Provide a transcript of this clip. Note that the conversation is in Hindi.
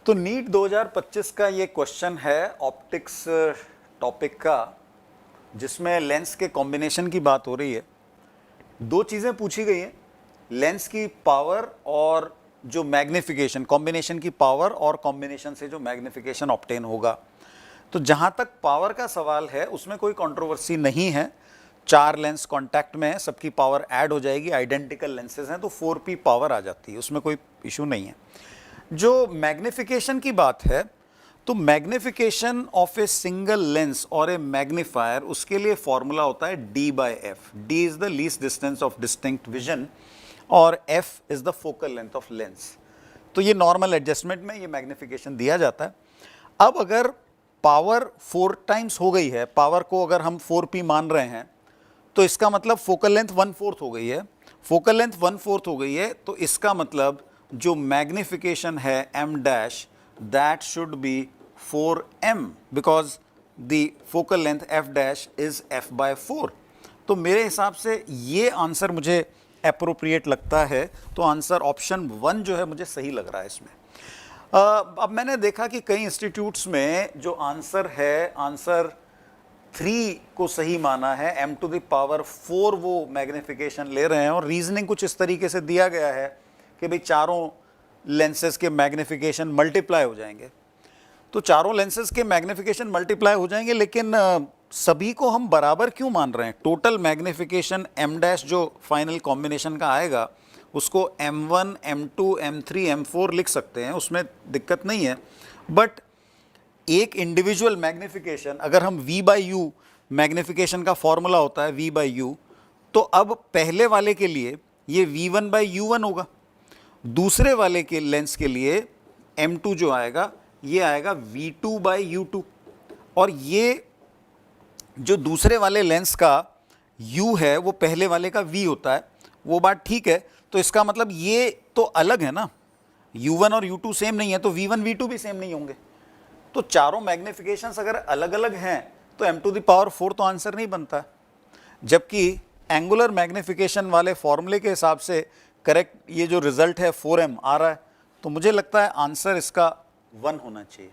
तो नीट 2025 का ये क्वेश्चन है ऑप्टिक्स टॉपिक का, जिसमें लेंस के कॉम्बिनेशन की बात हो रही है। दो चीज़ें पूछी गई हैं, लेंस की पावर और जो मैग्निफिकेशन, कॉम्बिनेशन की पावर और कॉम्बिनेशन से जो मैग्निफिकेशन ऑब्टेन होगा। तो जहाँ तक पावर का सवाल है उसमें कोई कंट्रोवर्सी नहीं है। 4 लेंस कांटेक्ट में है, सबकी पावर ऐड हो जाएगी, आइडेंटिकल लेंसेज हैं तो 4p पावर आ जाती है, उसमें कोई इशू नहीं है। जो मैग्निफिकेशन की बात है, तो magnification of a single lens और ए मैग्नीफायर, उसके लिए फॉर्मूला होता है d/f। d is the least distance of distinct vision और f is the focal length of lens. तो ये नॉर्मल एडजस्टमेंट में ये मैग्निफिकेशन दिया जाता है। अब अगर पावर 4 टाइम्स हो गई है, पावर को अगर हम 4p मान रहे हैं, तो इसका मतलब फोकल लेंथ 1/4 हो गई है। फोकल लेंथ 1/4 हो गई है तो इसका मतलब जो मैग्निफिकेशन है m dash, that should be 4m because the focal length f dash is f/4। तो मेरे हिसाब से ये आंसर मुझे एप्रोप्रिएट लगता है। तो आंसर ऑप्शन 1 जो है मुझे सही लग रहा है इसमें। अब मैंने देखा कि कई इंस्टीट्यूट्स में जो आंसर है, आंसर 3 को सही माना है, m⁴ वो मैग्निफिकेशन ले रहे हैं और रीजनिंग कुछ इस तरीके से दिया गया है कि भाई चारों लेंसेज के मैग्निफिकेशन मल्टीप्लाई हो जाएंगे। तो चारों लेंसेज के मैग्निफिकेशन मल्टीप्लाई हो जाएंगे, लेकिन सभी को हम बराबर क्यों मान रहे हैं? टोटल मैग्निफिकेशन m डैश जो फाइनल कॉम्बिनेशन का आएगा उसको m1, m2, m3, m4 लिख सकते हैं, उसमें दिक्कत नहीं है। बट एक इंडिविजुअल मैग्निफिकेशन, अगर हम v/u, मैग्निफिकेशन का फॉर्मूला होता है v/u, तो अब पहले वाले के लिए ये v1/u1 होगा, दूसरे वाले के लेंस के लिए m2 जो आएगा ये आएगा v2/u2। और ये जो दूसरे वाले लेंस का u है वो पहले वाले का v होता है, वो बात ठीक है। तो इसका मतलब ये तो अलग है ना, u1 और u2 सेम नहीं है तो v1 v2 भी सेम नहीं होंगे। तो चारों मैग्निफिकेशंस अगर अलग अलग हैं तो m⁴ तो आंसर नहीं बनता। जबकि एंगुलर मैग्निफिकेशन वाले फॉर्मूले के हिसाब से करेक्ट ये जो रिजल्ट है 4m आ रहा है, तो मुझे लगता है आंसर इसका 1 होना चाहिए।